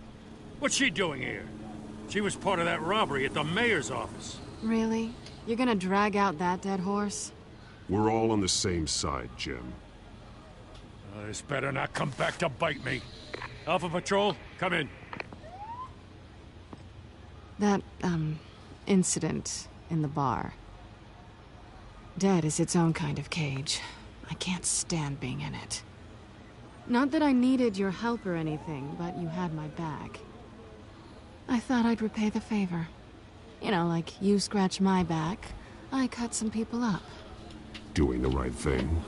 What's she doing here? She was part of that robbery at the mayor's office. Really? You're gonna drag out that dead horse? We're all on the same side, Jim. This better not come back to bite me. Alpha Patrol, come in. That, incident in the bar. Dead is its own kind of cage. I can't stand being in it. Not that I needed your help or anything, but you had my back. I thought I'd repay the favor. You know, like you scratch my back, I cut some people up. Doing the right thing.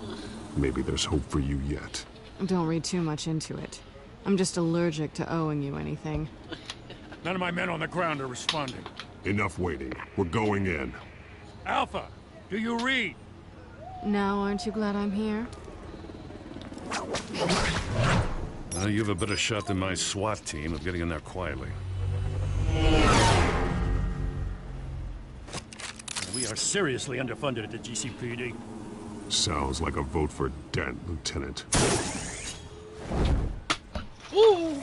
Maybe there's hope for you yet. Don't read too much into it. I'm just allergic to owing you anything. None of my men on the ground are responding. Enough waiting. We're going in. Alpha, do you read? Now, aren't you glad I'm here? You have a better shot than my SWAT team of getting in there quietly. We are seriously underfunded at the GCPD. Sounds like a vote for Dent, Lieutenant. Woo!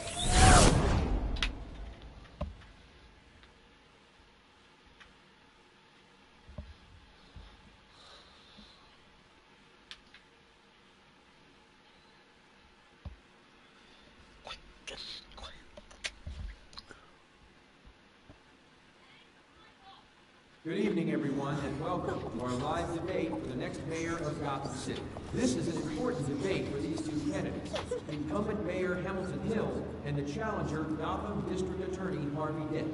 Good evening, everyone, and welcome to our live debate for the next mayor of Gotham City. This is an important debate for these two candidates, incumbent Mayor Hamilton Hill and the challenger Gotham District Attorney Harvey Dent.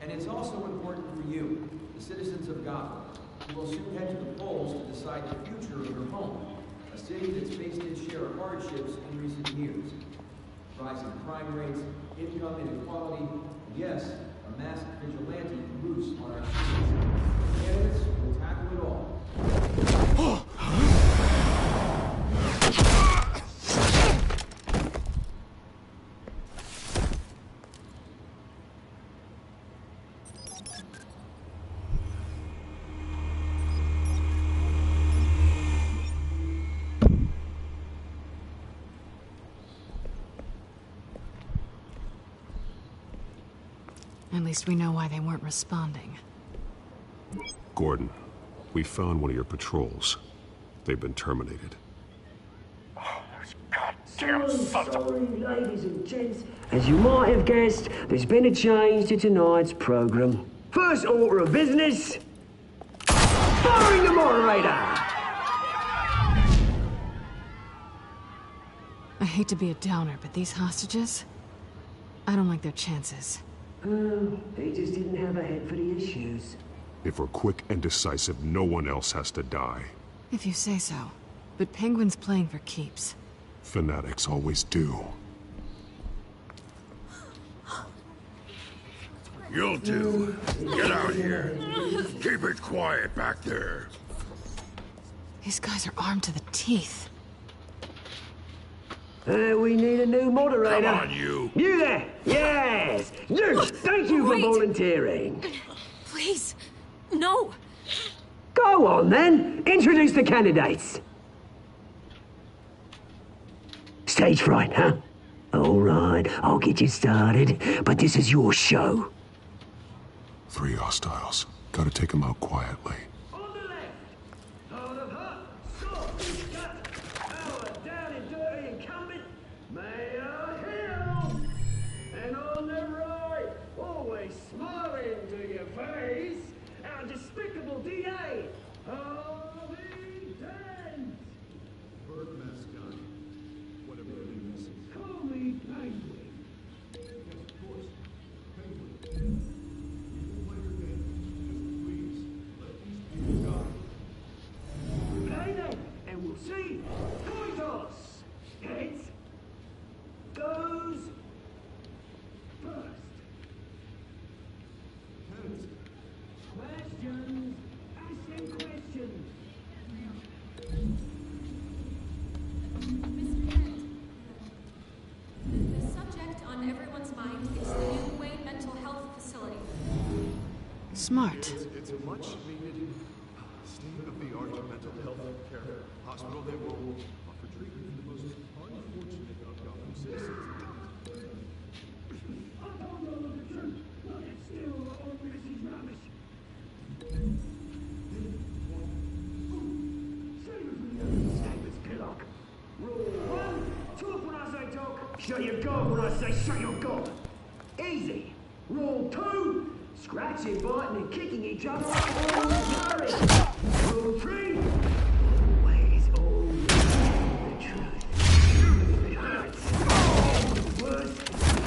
And it's also important for you, the citizens of Gotham, who will soon head to the polls to decide the future of your home, a city that's faced its share of hardships in recent years. Rising crime rates, income inequality, and yes, a masked vigilante loose on our streets. Candidates will tackle it all. At least we know why they weren't responding. Gordon, we found one of your patrols. They've been terminated. Goddamn sorry, ladies and gents. As you might have guessed, there's been a change to tonight's program. First order of business, firing the moderator! I hate to be a downer, but these hostages, I don't like their chances. They just didn't have a head for the issues. If we're quick and decisive, no one else has to die. If you say so. But Penguin's playing for keeps. Fanatics always do. You'll do. Get out here. Keep it quiet back there. These guys are armed to the teeth. We need a new moderator. Come on, you. You there! Yes! You! Thank you for volunteering. Please, no. Go on, then. Introduce the candidates. Stage fright, huh? All right, I'll get you started, but this is your show. 3 hostiles. Gotta take them out quietly. And on the right, always smiling to your face, our despicable DA, Harvey Dent. Bird mascot, whatever it is. Call me Penguin. Yes, of course, Penguin. You can play your game, just please let these people die. Play then, and we'll see. Coin toss. Heads goes first. Questions? Asking questions. The subject on everyone's mind is the new Wayne Mental Health Facility. Smart. It's a much needed state-of-the-art mental health care hospital that will offer treatment to the most unfortunate of Gotham citizens. Shut your gob when I say shut your gob. Easy. Rule 2, scratching, biting, and kicking each other up all the Rule 3, always the truth. It hurts. Worse,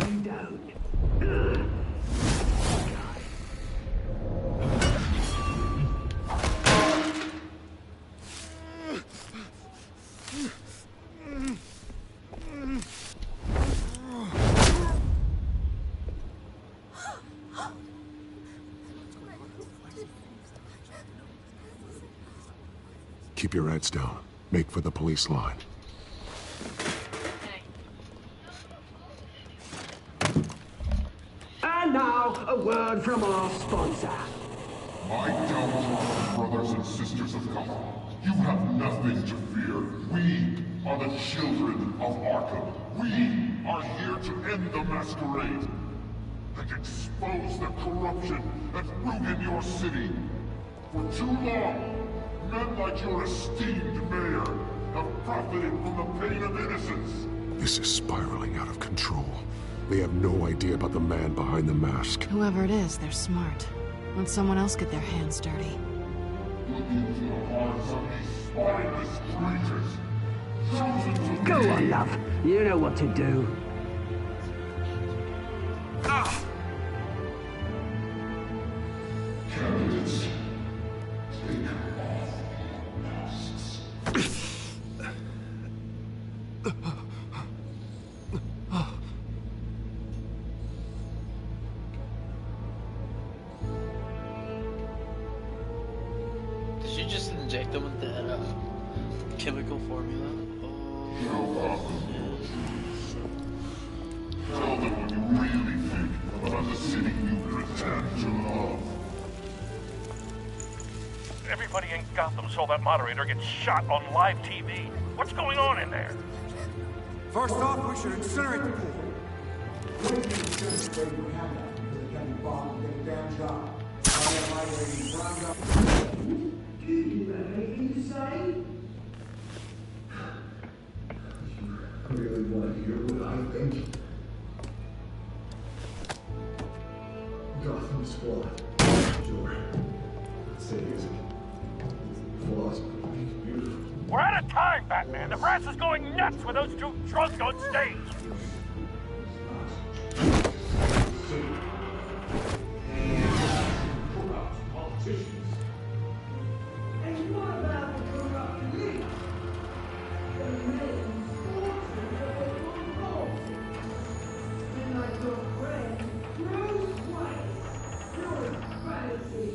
you don't. Keep your heads down. Make for the police line. And now, a word from our sponsor. My downtrodden brothers and sisters of Gotham, you have nothing to fear. We are the children of Arkham. We are here to end the masquerade and expose the corruption that ruined your city. For too long, men like your esteemed mayor have profited from the pain of innocence. This is spiraling out of control. They have no idea about the man behind the mask. Whoever it is, they're smart. Let someone else get their hands dirty. Look into the hearts of these spineless creatures. Chosen to Go be... on, love. You know what to do. Candidates, take off your masks. Did you just inject them with that chemical formula? Tell them what you really think about the city you pretend to love. Everybody in Gotham saw that moderator get shot on live TV. What's going on in there? First off, we should incinerate the pool. bomb and get the damn job. I have my lady round up. Do you have anything to say? I really want to hear what I think. Gotham Squad. Sure. City is flaws, but beautiful. We're out of time, Batman. The brass is going nuts with those two drunks on stage. Politicians. And what about the corrupt elite? The men fortunes of their own policy. And like your friend, Bruce Wayne, you're a fantasy.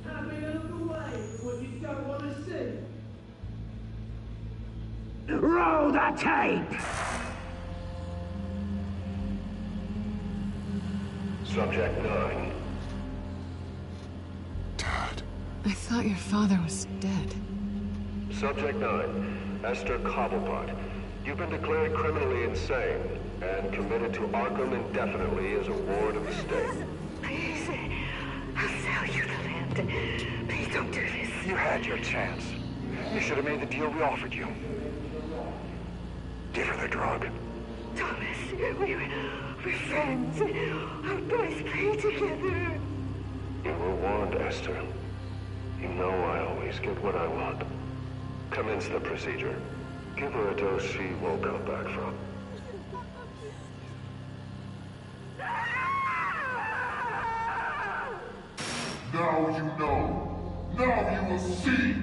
Happy out of the way for what you don't want to see. Roll the tape! Subject 9. I thought your father was dead. Subject 9. Esther Cobblepot. You've been declared criminally insane and committed to Arkham indefinitely as a ward of the state. Please, I'll sell you the land. Please don't do this. You had your chance. You should have made the deal we offered you. Give her the drug. Thomas, we're friends. Our boys play together. You were warned, Esther. You know I always get what I want. Commence the procedure. Give her a dose she won't come back from. Now you know. Now you will see.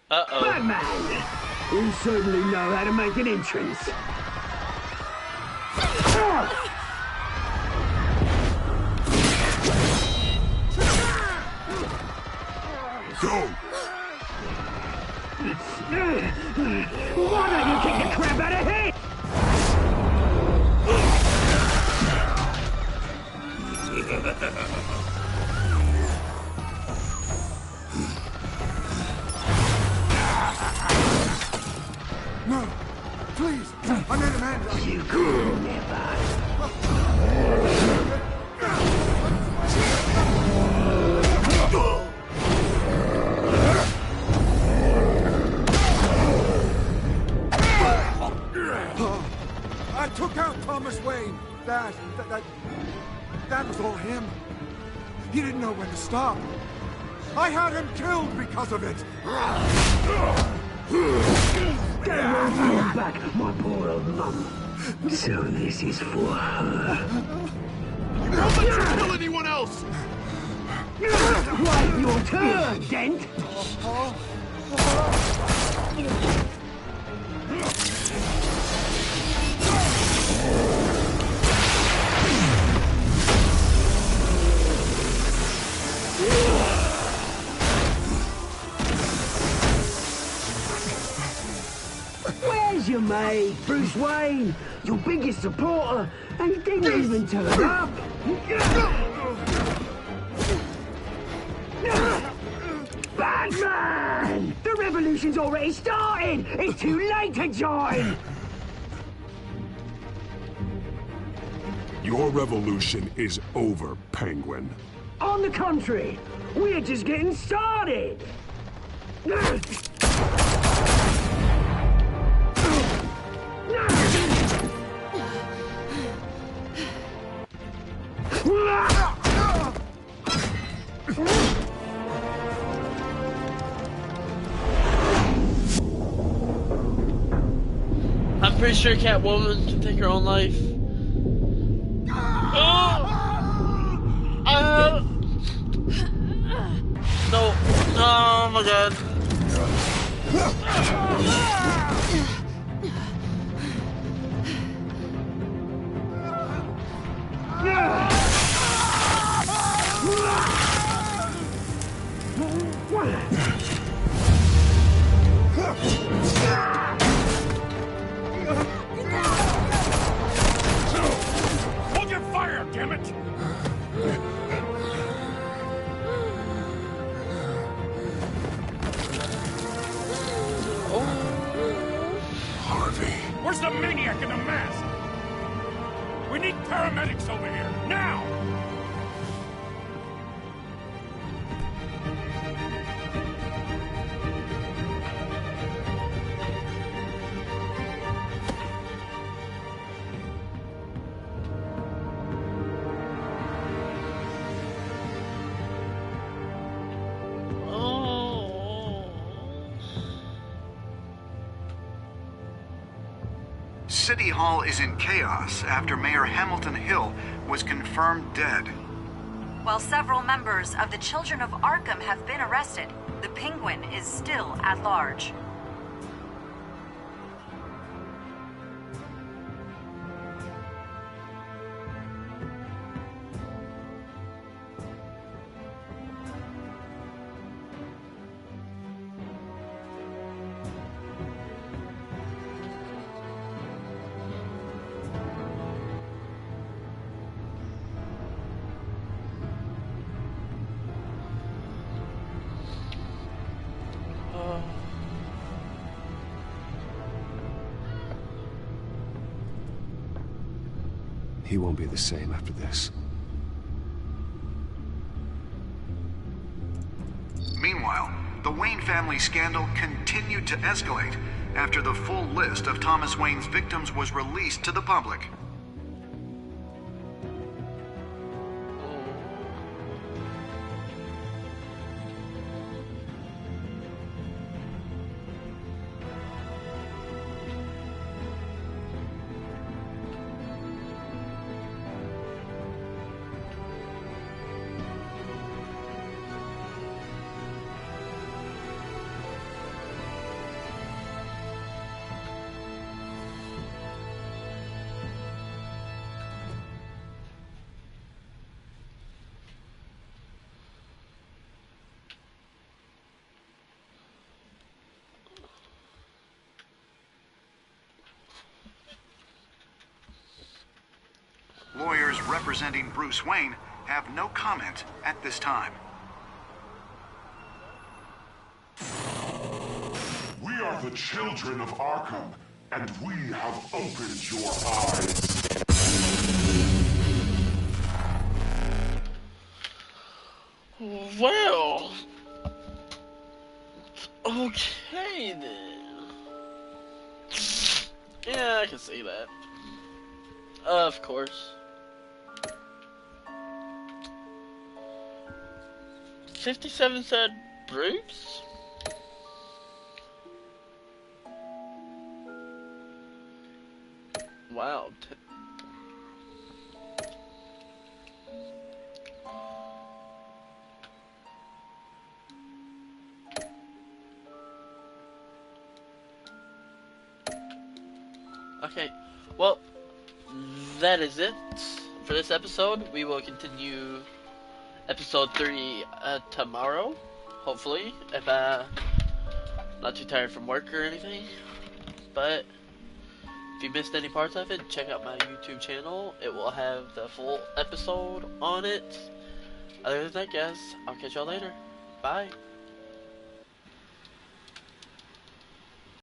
Batman! You certainly know how to make an entrance. Go! Why don't you kick the crap out of him? No, please, I made a man. You could never. I took out Thomas Wayne. That was all him. He didn't know when to stop. I had him killed because of it. Don't hold back, my poor old mum. So this is for her. Don't let you kill anyone else! Right, your turn, Dent. Where's your mate, Bruce Wayne? Your biggest supporter, and he didn't even turn up. Batman! The revolution's already started! It's too late to join! Your revolution is over, Penguin. On the contrary, we're just getting started! I'm pretty sure Catwoman can take her own life. No. Oh my god. Paramedics over here, now! City Hall is in chaos after Mayor Hamilton Hill was confirmed dead. While several members of the Children of Arkham have been arrested, the Penguin is still at large. He won't be the same after this. Meanwhile, the Wayne family scandal continued to escalate after the full list of Thomas Wayne's victims was released to the public. Lawyers representing Bruce Wayne have no comment at this time. We are the children of Arkham, and we have opened your eyes. Well, okay then. Yeah, I can see that. Of course. 57 said Bruce? Wow. Okay, well, that is it for this episode. We will continue episode 3 tomorrow, hopefully, if not too tired from work or anything. But if you missed any parts of it, check out my YouTube channel. It will have the full episode on it. Other than that, guys, I'll catch y'all later. Bye.